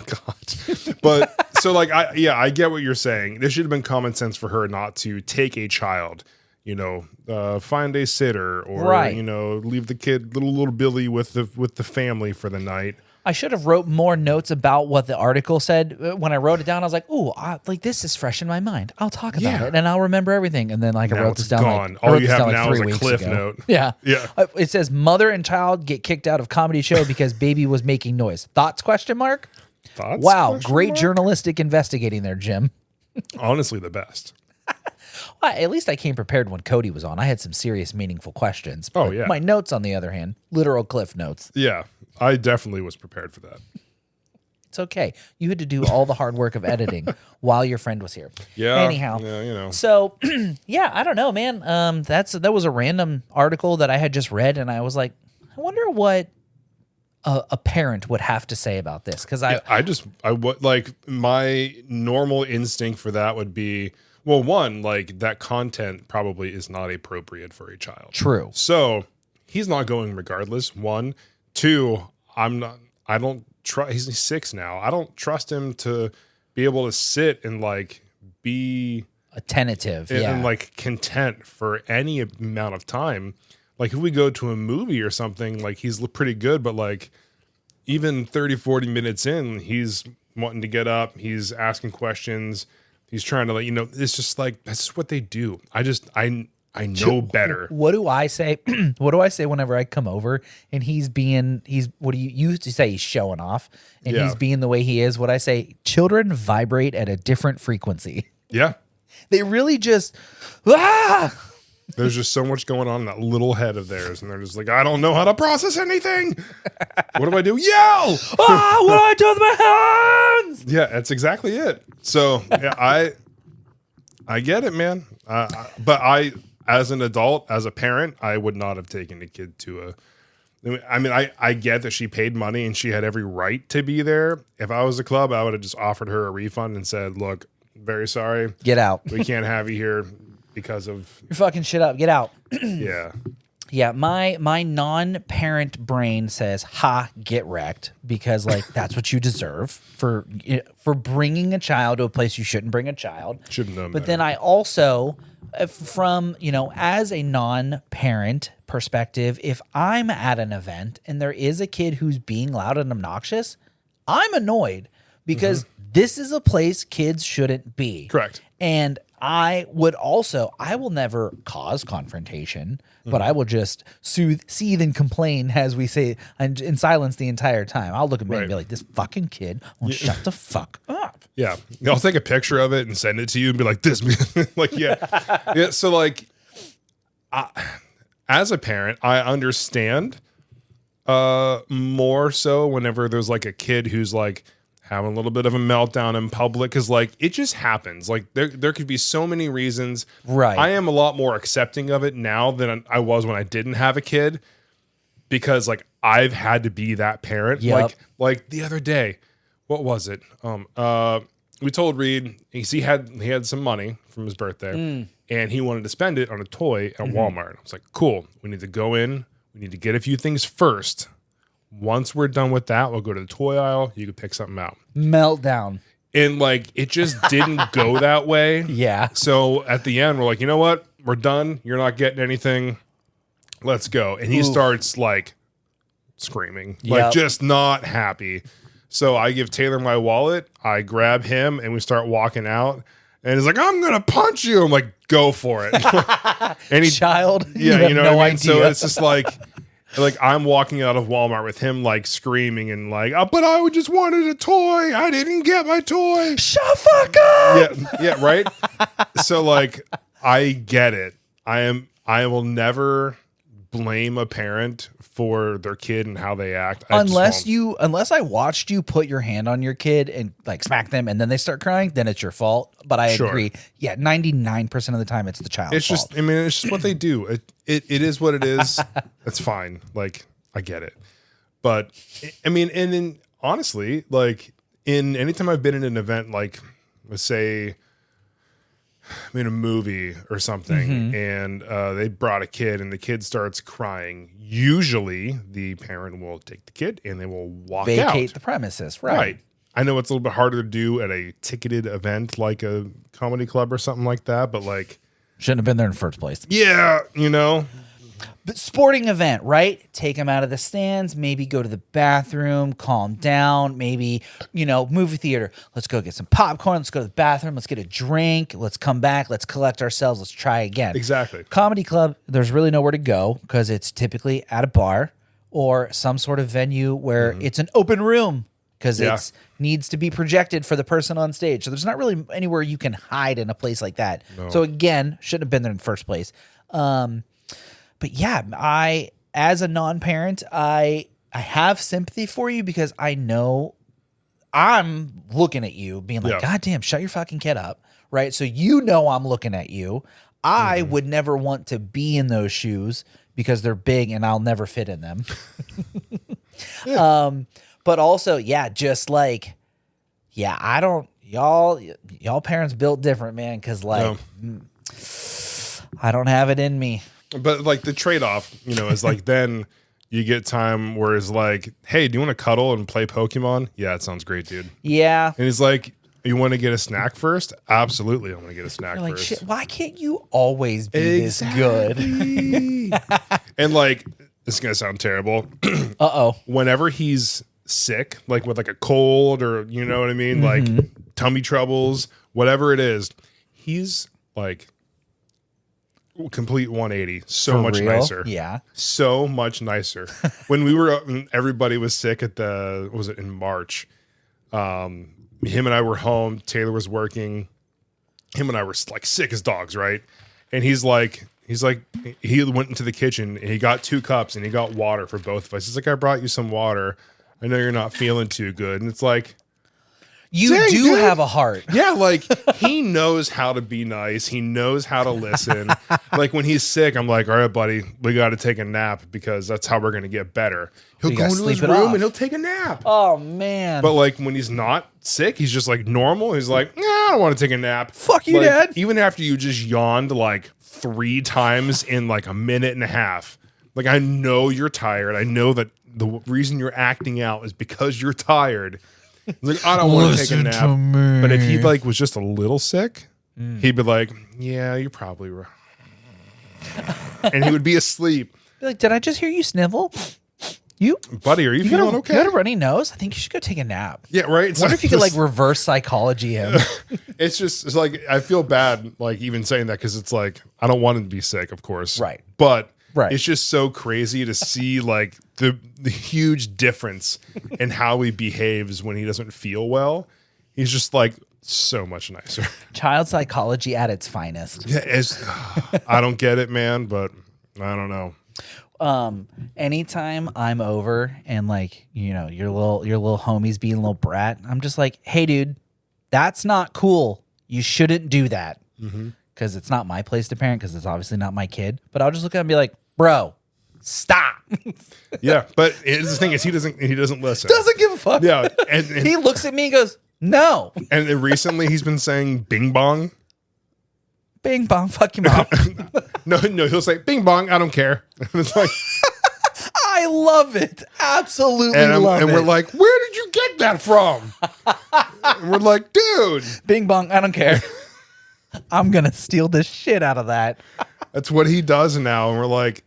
God. But so like I get what you're saying. There should have been common sense for her not to take a child, you know, find a sitter or you know, leave the kid little Billy with the family for the night. I should have wrote more notes about what the article said. When I wrote it down, I was like, "Ooh, like this is fresh in my mind. I'll talk about it and I'll remember everything." And then like I wrote this down. Gone. All you have now is a cliff note. Yeah. Yeah. It says mother and child get kicked out of comedy show because baby was making noise. Thoughts? Question mark. Thoughts? Wow, great journalistic investigating there, Jim. Honestly, the best. Well, at least I came prepared when Cody was on. I had some serious, meaningful questions. Oh, yeah. My notes, on the other hand, literal cliff notes. Yeah, I definitely was prepared for that. It's okay. You had to do all the hard work of editing while your friend was here. Yeah. Anyhow. Yeah, you know. So, yeah, I don't know, man. That was a random article that I had just read, and I was like, I wonder what a parent would have to say about this, because I would like, my normal instinct for that would be, well, one, like that content probably is not appropriate for a child. True. So he's not going regardless. One, two, he's 6 now. I don't trust him to be able to sit and like be attentive and like content for any amount of time. Like if we go to a movie or something, like he's pretty good, but like even 30, 40 minutes in, he's wanting to get up. He's asking questions. He's trying to like, you know, it's just like, that's just what they do. I know better. What do I say? What do I say whenever I come over and what do you used to say? He's showing off and he's being the way he is. What I say, children vibrate at a different frequency. Yeah. They really just, There's just so much going on in that little head of theirs, and they're just like, I don't know how to process anything. What do I do? Yell! What do I do with my hands? Yeah, that's exactly it. So yeah, I get it, man. But as an adult, as a parent, I would not have taken a kid to I mean, I get that she paid money and she had every right to be there. If I was a club, I would have just offered her a refund and said, look, very sorry. Get out. We can't have you here because of... You're fucking shit up. Get out. Yeah. Yeah, my non-parent brain says, "Ha, get wrecked," because like that's what you deserve for bringing a child to a place you shouldn't bring a child. Shouldn't know. But then I also, from as a non-parent perspective, if I'm at an event and there is a kid who's being loud and obnoxious, I'm annoyed because this is a place kids shouldn't be. Correct. And I will never cause confrontation, but I will just soothe, seethe, and complain, as we say, in silence the entire time. I'll look at me and be like, this fucking kid won't shut the fuck up. Yeah. I'll take a picture of it and send it to you and be like, this, like, yeah. Yeah. So like, as a parent, I understand more so whenever there's like a kid who's like, having a little bit of a meltdown in public, because like it just happens. Like there could be so many reasons. Right. I am a lot more accepting of it now than I was when I didn't have a kid, because like I've had to be that parent. Yep. Like the other day, what was it? We told Reed he had some money from his birthday and he wanted to spend it on a toy at Walmart. I was like, cool. We need to go in. We need to get a few things first. Once we're done with that, we'll go to the toy aisle. You can pick something out. Meltdown. And like, it just didn't go that way. Yeah. So at the end, we're like, you know what? We're done. You're not getting anything. Let's go. And he starts like screaming, like just not happy. So I give Taylor my wallet. I grab him and we start walking out. And he's like, I'm going to punch you. I'm like, go for it. And he, Child. yeah, you know no what I mean? idea. So it's just like I'm walking out of Walmart with him like screaming and like, oh, but I just wanted a toy. I didn't get my toy. Shut the fuck up. Yeah, right. So like, I get it. I will never blame a parent for their kid and how they act. Unless I watched you put your hand on your kid and like smack them and then they start crying, then it's your fault. But I agree. Yeah, 99% of the time it's the child's fault. It's just what they do. It is what it is. That's fine. Like, I get it. But I mean, and then honestly, like anytime I've been in an event, like let's say I'm in a movie or something and they brought a kid and the kid starts crying, usually the parent will take the kid and they will Vacate out. the premises. Right. I know it's a little bit harder to do at a ticketed event like a comedy club or something like that, but like, shouldn't have been there in the first place. yeah, you know. But sporting event, right? Take them out of the stands, maybe go to the bathroom, calm down, maybe, movie theater. Let's go get some popcorn. Let's go to the bathroom. Let's get a drink. Let's come back. Let's collect ourselves. Let's try again. Exactly. Comedy club, there's really nowhere to go because it's typically at a bar or some sort of venue where it's an open room because it needs to be projected for the person on stage. So there's not really anywhere you can hide in a place like that. No. So again, shouldn't have been there in the first place. But yeah, as a non-parent, I have sympathy for you because I know I'm looking at you being like, God damn, shut your fucking kid up. Right. So I'm looking at you. I would never want to be in those shoes because they're big and I'll never fit in them. But also, just like, I don't, y'all parents built different, man. Cause like, I don't have it in me. But like the trade-off, is like then you get time where it's like, hey, do you want to cuddle and play Pokemon? Yeah, it sounds great, dude. Yeah. And he's like, you want to get a snack first? Absolutely, I want to get a snack like, first. Shit, why can't you always be this good? And like, this is going to sound terrible. Uh-oh. Whenever he's sick, like with like a cold or, you know what I mean? Like tummy troubles, whatever it is, he's like complete 180. So much nicer. Yeah. So much nicer. When everybody was sick was it in March? Him and I were home. Taylor was working. Him and I were like sick as dogs, right? And he went into the kitchen and he got 2 cups and he got water for both of us. He's like, I brought you some water. I know you're not feeling too good. And it's like, You dang, do dude. have a heart. Yeah, like he knows how to be nice. He knows how to listen. Like when he's sick, I'm like, all right, buddy, we got to take a nap because that's how we're going to get better. He'll You go gotta into his sleep room it off. and he'll take a nap. Oh man. But like when he's not sick, he's just like normal. He's like, I don't want to take a nap. Fuck you, like, Dad. Even after you just yawned like 3 times in like a minute and a half. Like I know you're tired. I know that the reason you're acting out is because you're tired. He's like, I don't want to take a nap. But if he like was just a little sick, he'd be like, yeah, you're probably right. And he would be asleep. Be like, did I just hear you snivel? You, Buddy, are you got feeling a, okay? You got a runny nose? I think you should go take a nap. Yeah, right. I wonder if you could like reverse psychology him. It's like I feel bad like even saying that because it's like I don't want him to be sick, of course. Right. But Right. it's just so crazy to see like the huge difference in how he behaves when he doesn't feel well. He's just like so much nicer. Child psychology at its finest. Yeah, I don't get it, man, but I don't know. Anytime I'm over and like, you know, your little homie's being a little brat, I'm just like, hey dude, that's not cool. You shouldn't do that. Because it's not my place to parent, because it's obviously not my kid. But I'll just look at him and be like, bro, stop. Yeah, but here's the thing is he doesn't listen. Doesn't give a fuck. Yeah, and He looks at me and goes, no. and recently he's been saying bing bong. Bing bong, fuck your mom. No, he'll say bing bong, I don't care. And it's like I love it. Absolutely love it. and we're like, where did you get that from? And we're like, dude. Bing bong, I don't care. I'm going to steal the shit out of that. That's what he does now. And we're like,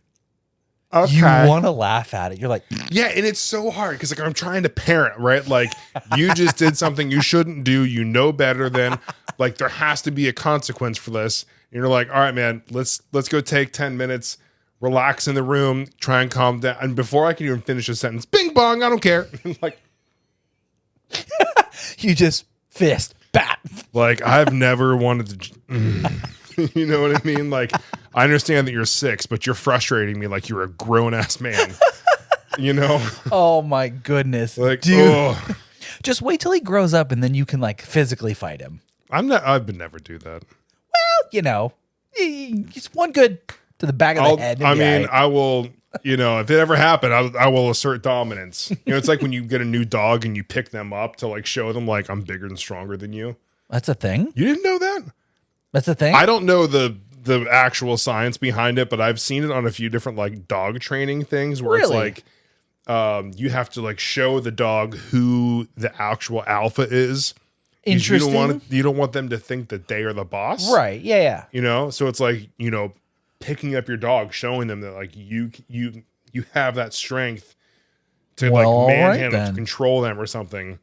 okay. You want to laugh at it. You're like, yeah, and it's so hard because like I'm trying to parent, right? Like you just did something you shouldn't do. You know better than like there has to be a consequence for this. And you're like, all right, man, let's go take 10 minutes, relax in the room, try and calm down. And before I can even finish a sentence, bing bong, I don't care. Like you just fist, bat. Like I've never wanted to, you know what I mean? Like I understand that you're 6, but you're frustrating me like you're a grown ass man. You know? Oh my goodness, Like, dude. oh. Just wait till he grows up and then you can like physically fight him. I would never do that. Well, you know, just one good to the back of the head. I mean, I will, you know, if it ever happened, I will assert dominance. You know, it's like when you get a new dog and you pick them up to like show them like I'm bigger and stronger than you. That's a thing. You didn't know that? That's a thing. I don't know the actual science behind it, but I've seen it on a few different like dog training things where Really? it's like you have to like show the dog who the actual alpha is. Interesting. You don't want them to think that they are the boss. Right. Yeah. Yeah. You know? So it's like, you know, picking up your dog, showing them that like you have that strength to Well, like right manhandle, to then. control them or something.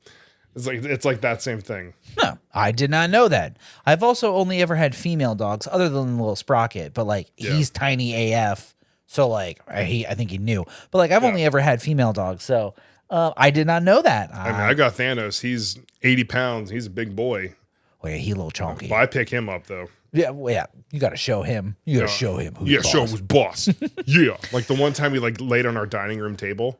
It's like that same thing. No, I did not know that. I've also only ever had female dogs other than the little Sprocket, but like he's tiny AF. So like I think he knew, but like I've only ever had female dogs. So I did not know that. I mean, I got Thanos. He's 80 pounds. He's a big boy. Oh yeah, he a little chunky. But I pick him up though. Yeah, well, yeah. You got to show him. You got to show him who's boss. Show him who's boss. Yeah, like the one time we like laid on our dining room table.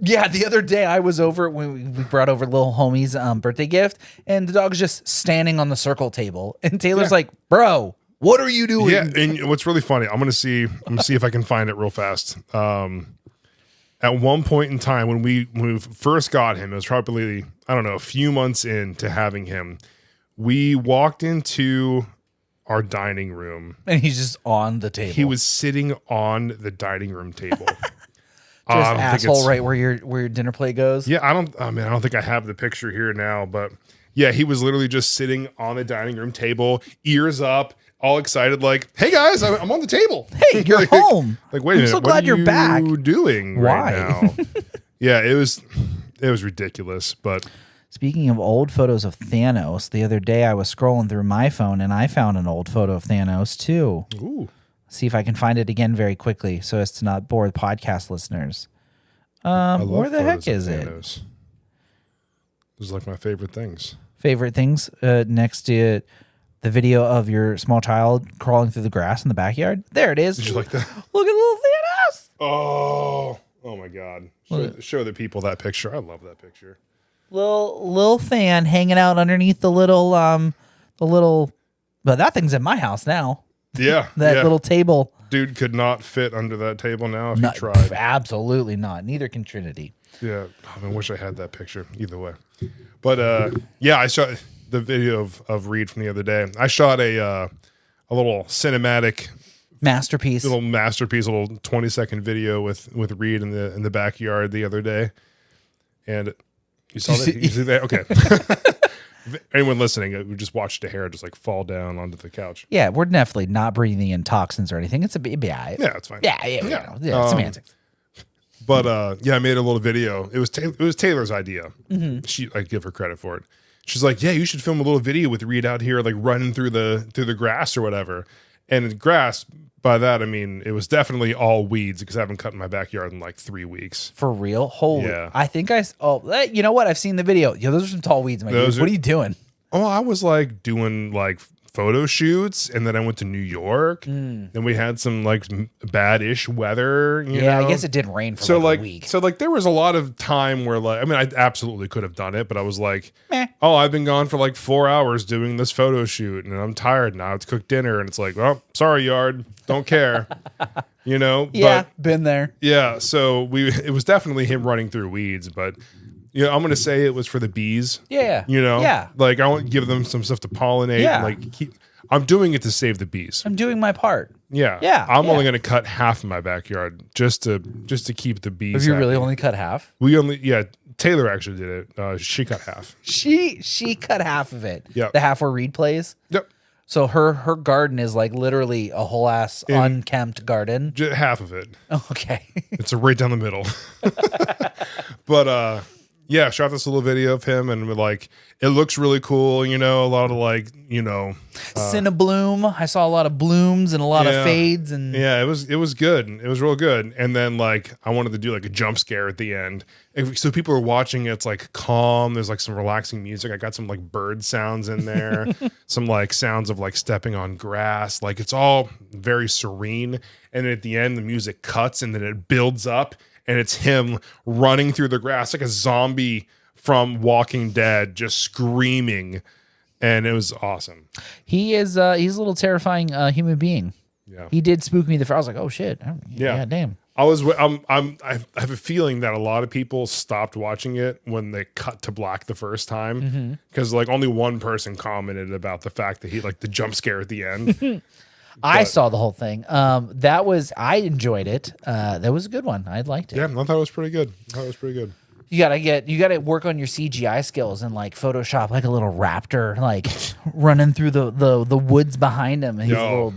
Yeah, the other day I was over when we brought over little homie's birthday gift, and the dog's just standing on the circle table, and Taylor's like, "Bro, what are you doing?" Yeah, and what's really funny, I'm gonna see if I can find it real fast. At one point in time when we first got him, it was probably I don't know a few months into having him. We walked into our dining room, and he's just on the table. He was sitting on the dining room table. Just asshole right where your dinner plate goes. Yeah, I don't think I have the picture here now, but yeah, he was literally just sitting on the dining room table, ears up, all excited, like, "Hey guys, I'm on the table. Hey, you're home. Like, wait a minute, so glad you're back. What are you doing Why? right now?" Yeah, it was ridiculous. But speaking of old photos of Thanos, the other day I was scrolling through my phone and I found an old photo of Thanos too. Ooh. See if I can find it again very quickly so as to not bore the podcast listeners. Where the heck is it? Those are like my favorite things. Favorite things next to the video of your small child crawling through the grass in the backyard. There it is. Did you like that? Look at little Thanos. Oh my God. Show the people that picture. I love that picture. Little fan hanging out underneath the little. But that thing's in my house now. Yeah. That little table. Dude could not fit under that table now if No, he tried. Absolutely not. Neither can Trinity. Yeah. I wish I had that picture. Either way. But yeah, I shot the video of Reed from the other day. I shot a little cinematic masterpiece, little 20-second video with Reed in the backyard the other day. And you saw that? You see that? Okay. Anyone listening, we just watched a hair just like fall down onto the couch. Yeah, we're definitely not breathing in toxins or anything. It's Yeah, it's fine. Yeah, semantics. But yeah, I made a little video. It was Taylor's idea. Mm-hmm. I give her credit for it. She's like, yeah, you should film a little video with Reed out here, like running through the grass or whatever. And grass, by that I mean it was definitely all weeds because I haven't cut in my backyard in like 3 weeks. For real? Holy! Yeah. I think you know what? I've seen the video. Yeah, those are some tall weeds, my dude. What are you doing? Oh, I was like doing like photo shoots, and then I went to New York. Then we had some like bad-ish weather. You know? I guess it didn't rain for a week. So like there was a lot of time where like, I mean, I absolutely could have done it, but I was like, meh. Oh, I've been gone for like 4 hours doing this photo shoot, and I'm tired now. It's cooked dinner, and it's like, well, sorry, yard, don't care. You know? Yeah, but, been there. Yeah, so it was definitely him running through weeds, but. You know, I'm gonna say it was for the bees. Yeah. You know. Yeah. Like I want to give them some stuff to pollinate. Yeah. And like I'm doing it to save the bees. I'm doing my part. Yeah. Yeah. I'm only gonna cut half of my backyard just to keep the bees. Have you happy. really only cut half? Taylor actually did it. She cut half. She cut half of it. Yep. The half where Reed plays. Yep. So her garden is like literally a whole ass unkempt garden. Half of it. Oh, okay. It's right down the middle. But yeah, shot this little video of him, and like it looks really cool. You know, a lot of like Cinnabloom. I saw a lot of blooms and a lot of fades, and yeah, it was good. It was real good. And then like I wanted to do like a jump scare at the end, so people are watching. It's like calm. There's like some relaxing music. I got some like bird sounds in there, some like sounds of like stepping on grass. Like it's all very serene. And then at the end, the music cuts, and then it builds up. And it's him running through the grass like a zombie from Walking Dead, just screaming. And it was awesome. He's a little terrifying human being. Yeah. He did spook me. I was like, oh shit. Yeah, damn. I have a feeling that a lot of people stopped watching it when they cut to black the first time. Because like only one person commented about the fact that he like the jump scare at the end. I saw the whole thing. I enjoyed it. That was a good one. I liked it. Yeah, I thought it was pretty good. You gotta work on your CGI skills and like Photoshop like a little raptor like running through the woods behind him. He's a little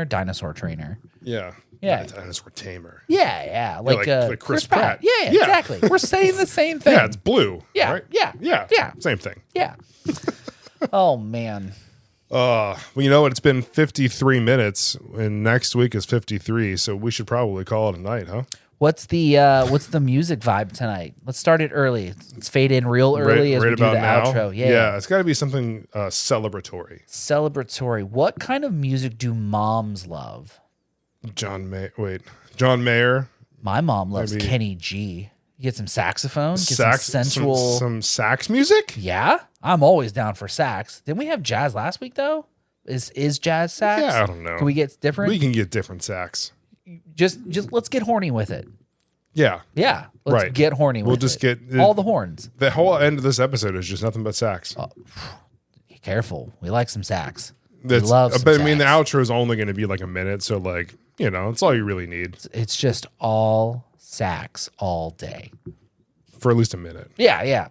dinosaur trainer. Yeah. Yeah. Dinosaur tamer. Yeah. Like Chris Pratt. Yeah, exactly. We're saying the same thing. Yeah, it's blue. Yeah. Right? Yeah. Same thing. Yeah. Oh man. Well, you know what? It's been 53 minutes, and next week is 53, so we should probably call it a night, huh? What's the music vibe tonight? Let's start it early. Let's fade in real early as we do the outro. Yeah, it's got to be something celebratory. Celebratory. What kind of music do moms love? John Mayer. My mom loves Kenny G. You get some saxophone, some sensual, some sax music. Yeah, I'm always down for sax. Didn't we have jazz last week though? Is jazz sax? Yeah, I don't know. Can we get different? We can get different sax. Just let's get horny with it. Yeah. Let's get horny with it. We'll just get all the horns. The whole end of this episode is just nothing but sax. Careful. We like some sax. We love some but sax. I mean, the outro is only going to be like a minute, so like, you know, it's all you really need. It's just all sax all day. For at least a minute. Yeah.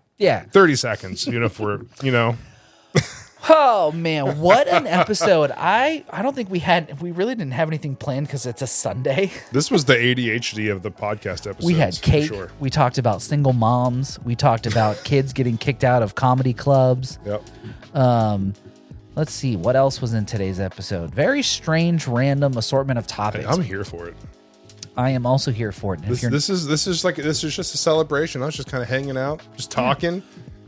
30 seconds, if we're, Oh man, what an episode. I don't think we really didn't have anything planned because it's a Sunday. This was the ADHD of the podcast episode. We had cake. Sure. We talked about single moms. We talked about kids getting kicked out of comedy clubs. Yep. Let's see what else was in today's episode. Very strange, random assortment of topics. I'm here for it. I am also here for it. This is just a celebration. I was just kind of hanging out, just talking.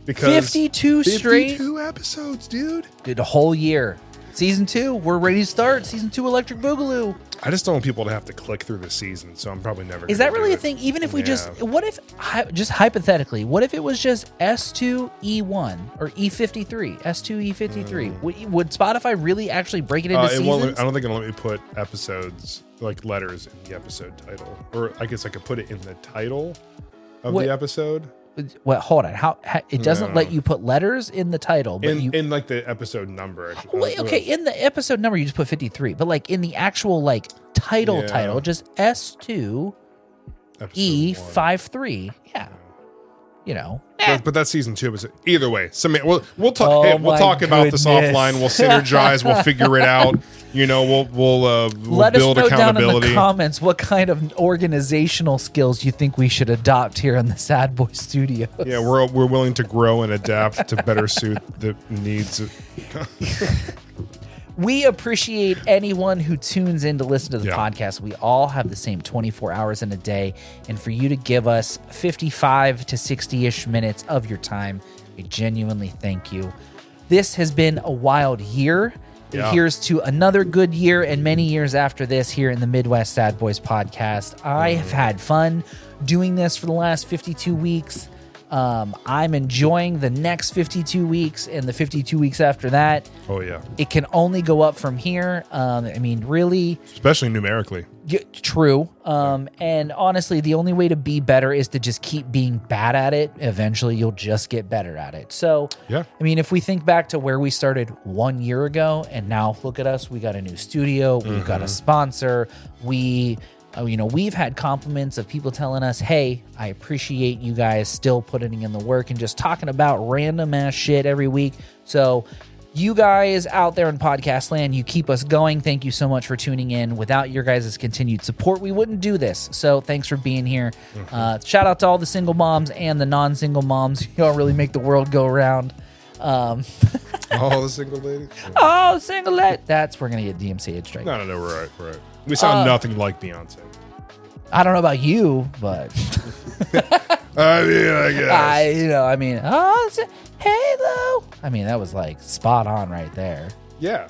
Because 52 straight 52 episodes, dude. Did a whole year. Season 2, we're ready to start. Season 2 Electric Boogaloo. I just don't want people to have to click through the season, so I'm probably never. Is that really a thing? Even if we what if, just hypothetically, what if it was just S2E1 or E53, S2E53? Would Spotify really actually break it into seasons? I don't think it'll let me put episodes, like letters, in the episode title. Or I guess I could put it in the title of the episode. Well, hold on. How it doesn't let you put letters in the title, but in like the episode number. Okay, in the episode number you just put 53, but like in the actual like title, just S2 E53. Yeah. You know. But that's season 2 episode. Either way, we'll talk. We'll talk about this offline. We'll synergize. We'll figure it out. You know, we'll let build us know down in accountability. the comments what kind of organizational skills you think we should adopt here in the Sad Boy Studios. Yeah, we're willing to grow and adapt to better suit the needs. We appreciate anyone who tunes in to listen to the podcast. We all have the same 24 hours in a day. And for you to give us 55 to 60-ish minutes of your time, we genuinely thank you. This has been a wild year. Here's to another good year and many years after this here in the Midwest Sad Boys podcast. I have had fun doing this for the last 52 weeks. I'm enjoying the next 52 weeks and the 52 weeks after that. Oh, yeah. It can only go up from here. I mean, really. Especially numerically. True. And honestly, the only way to be better is to just keep being bad at it. Eventually, you'll just get better at it. So, I mean, if we think back to where we started 1 year ago, and now look at us, we got a new studio, we've got a sponsor, we've had compliments of people telling us, hey, I appreciate you guys still putting in the work and just talking about random ass shit every week. So you guys out there in podcast land, you keep us going. Thank you so much for tuning in. Without your guys' continued support, we wouldn't do this. So thanks for being here. Shout out to all the single moms and the non-single moms. Y'all really make the world go around. All the single ladies? Oh, single ladies. We're going to get DMCA straight. No, we're right. We sound nothing like Beyonce. I don't know about you, but I mean, I guess. Halo. I mean, that was like spot on right there. Yeah.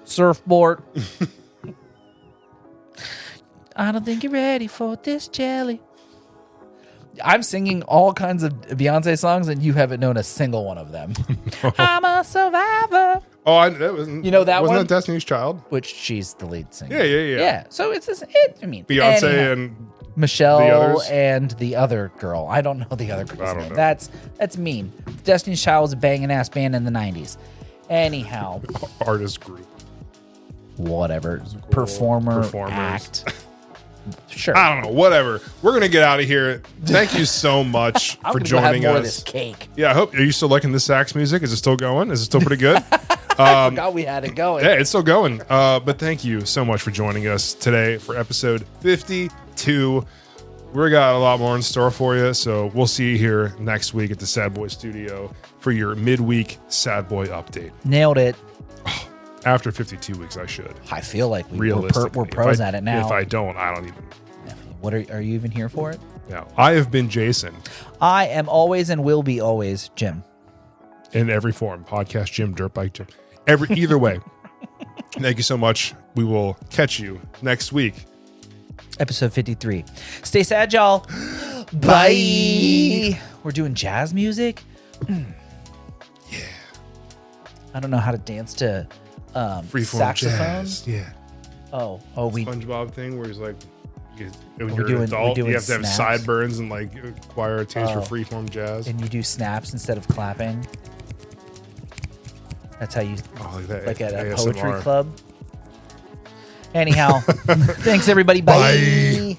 Surfboard. I don't think you're ready for this jelly. I'm singing all kinds of Beyonce songs, and you haven't known a single one of them. No. I'm a survivor. Oh, that wasn't. You know that wasn't one? that Destiny's Child? Which she's the lead singer. Yeah. So it's this. Beyonce and Michelle and the other girl. I don't know the other girl's name. That's mean. Destiny's Child was a banging ass band in the 90s. Anyhow, artist group. Whatever. Performers. Act. Sure. I don't know. Whatever. We're gonna get out of here. Thank you so much for joining have more us. Of this cake. Yeah. I hope. Are you still liking the sax music? Is it still going? Is it still pretty good? I forgot we had it going. Yeah, it's still going. But thank you so much for joining us today for episode 52. We got a lot more in store for you, so we'll see you here next week at the Sad Boy Studio for your midweek Sad Boy update. Nailed it. After 52 weeks, I should. I feel like we're Realistically, pros at it now. If I don't even. What are you even here for it? Yeah, I have been Jason. I am always and will be always Jim. In every form, podcast Jim, dirt bike Jim. Either way. Thank you so much. We will catch you next week. Episode 53. Stay sad, y'all. Bye. We're doing jazz music. Yeah. I don't know how to dance to freeform saxophone. Jazz. Yeah. We SpongeBob thing where he's like, when We're you're an adult, you have snaps. to have sideburns and like acquire a taste for freeform jazz. And you do snaps instead of clapping. That's how you like at a poetry club. Anyhow, thanks everybody. Bye.